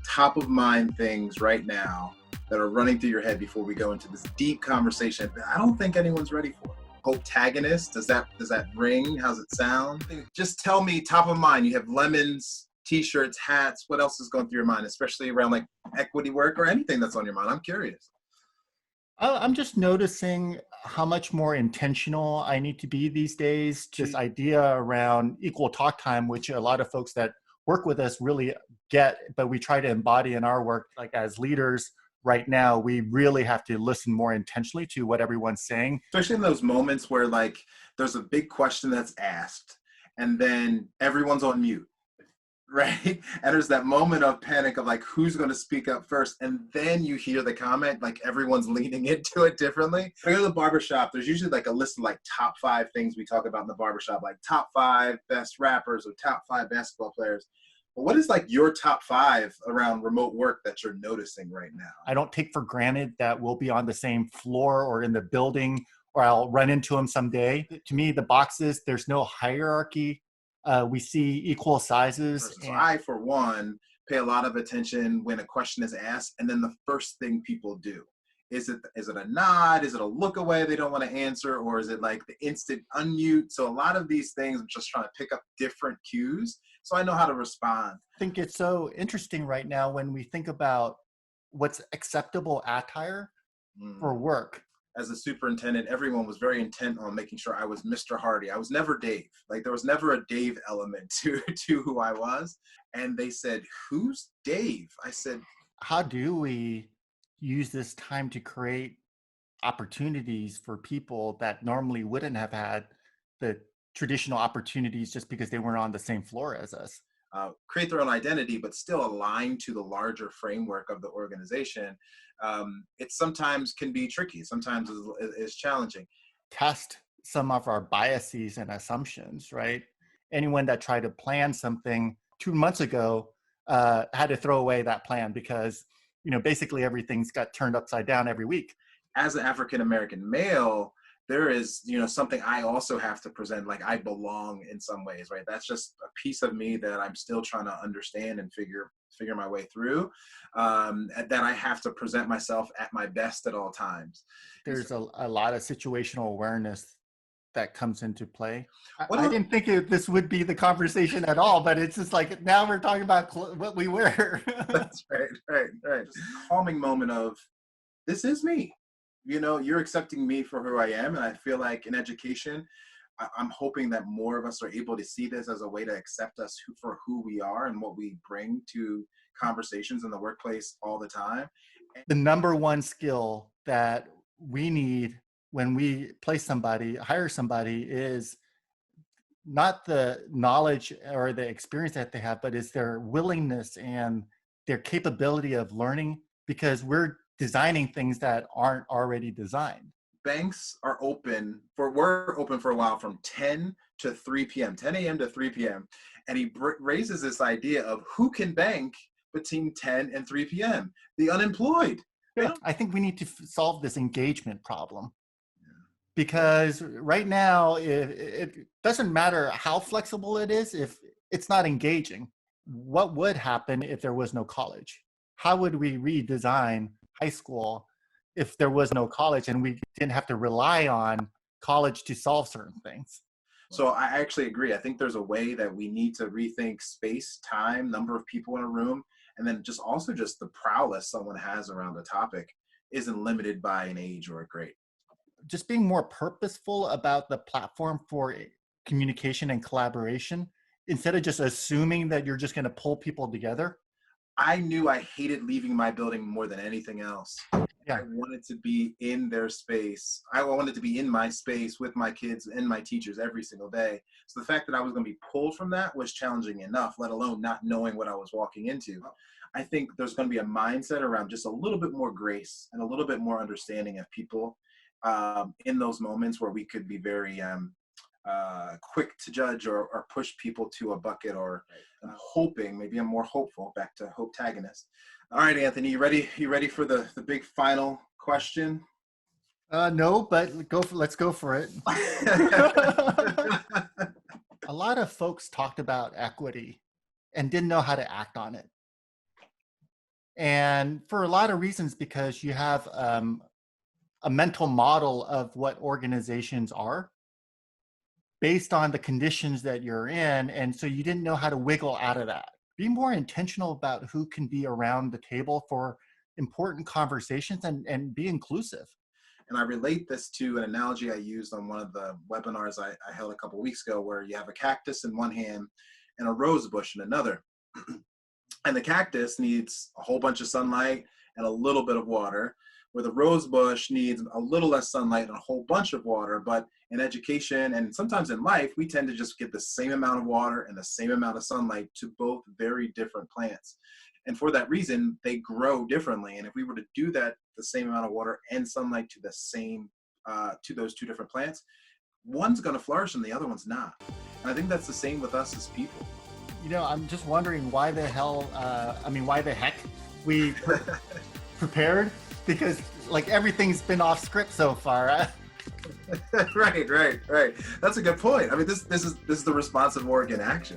top of mind things right now that are running through your head before we go into this deep conversation that I don't think anyone's ready for? Hopetagonist, does that ring? How's it sound? Just tell me top of mind. You have lemons, t-shirts, hats. What else is going through your mind, especially around like equity work or anything that's on your mind? I'm curious. I'm just noticing how much more intentional I need to be these days. This idea around equal talk time, which a lot of folks that work with us really get, but we try to embody in our work. Like as leaders right now, we really have to listen more intentionally to what everyone's saying. Especially in those moments where like there's a big question that's asked and then everyone's on mute. Right. And there's that moment of panic of like, who's going to speak up first? And then you hear the comment, like everyone's leaning into it differently. I go to the barbershop, there's usually like a list of like top 5 things we talk about in the barbershop, like top 5 best rappers or top 5 basketball players. But what is like your top 5 around remote work that you're noticing right now? I don't take for granted that we'll be on the same floor or in the building, or I'll run into them someday. To me, the boxes, there's no hierarchy. We see equal sizes. So I, for one, pay a lot of attention when a question is asked, and then the first thing people do. Is it a nod? Is it a look away they don't want to answer? Or is it like the instant unmute? So a lot of these things, I'm just trying to pick up different cues so I know how to respond. I think it's so interesting right now when we think about what's acceptable attire for Mm. work. As a superintendent, everyone was very intent on making sure I was Mr. Hardy. I was never Dave. Like there was never a Dave element to who I was. And they said, "Who's Dave?" I said, How do we use this time to create opportunities for people that normally wouldn't have had the traditional opportunities just because they weren't on the same floor as us? create their own identity, but still align to the larger framework of the organization. It sometimes can be tricky. Sometimes is challenging. Test some of our biases and assumptions, right? Anyone that tried to plan something 2 months ago had to throw away that plan because, basically everything's got turned upside down every week. As an African American male, there is, something I also have to present, like I belong in some ways, right? That's just a piece of me that I'm still trying to understand and figure my way through. And that I have to present myself at my best at all times. There's a lot of situational awareness that comes into play. I, What I about didn't think this would be the conversation at all, but it's just like now we're talking about what we wear. that's right, right, right. Just a calming moment of this is me. You're accepting me for who I am, and I feel like in education, I'm hoping that more of us are able to see this as a way to accept us for who we are and what we bring to conversations in the workplace all the time. The number one skill that we need when we hire somebody is not the knowledge or the experience that they have, but is their willingness and their capability of learning, because we're designing things that aren't already designed. Banks are open we're open for a while from 10 to 3 p.m., 10 a.m. to 3 p.m. And he raises this idea of who can bank between 10 and 3 p.m. The unemployed. They don't. I think we need to solve this engagement problem, because right now it doesn't matter how flexible it is if it's not engaging. What would happen if there was no college? How would we redesign high school if there was no college and we didn't have to rely on college to solve certain things? So I actually agree. I think there's a way that we need to rethink space, time, number of people in a room, and then just also just the prowess someone has around the topic isn't limited by an age or a grade. Just being more purposeful about the platform for communication and collaboration, instead of just assuming that you're just going to pull people together. I knew I hated leaving my building more than anything else. I Yeah. wanted to be in their space. I wanted to be in my space with my kids and my teachers every single day. So the fact that I was going to be pulled from that was challenging enough, let alone not knowing what I was walking into. I think there's going to be a mindset around just a little bit more grace and a little bit more understanding of people in those moments where we could be very quick to judge or push people to a bucket, or hoping, maybe I'm more hopeful, back to Hopetagonist. All right, Anthony, you ready for the big final question? No, but let's go for it. A lot of folks talked about equity and didn't know how to act on it. And for a lot of reasons, because you have a mental model of what organizations are based on the conditions that you're in. And so you didn't know how to wiggle out of that. Be more intentional about who can be around the table for important conversations, and be inclusive. And I relate this to an analogy I used on one of the webinars I held a couple weeks ago, where you have a cactus in one hand and a rose bush in another. And the cactus needs a whole bunch of sunlight and a little bit of water, where the rose bush needs a little less sunlight and a whole bunch of water. But in education and sometimes in life, we tend to just get the same amount of water and the same amount of sunlight to both very different plants. And for that reason, they grow differently. And if we were to do that, the same amount of water and sunlight to the same, to those two different plants, one's going to flourish and the other one's not. And I think that's the same with us as people. I'm just wondering why the heck we prepared, because like everything's been off script so far. Right. That's a good point. I mean, this is the responsive org in action.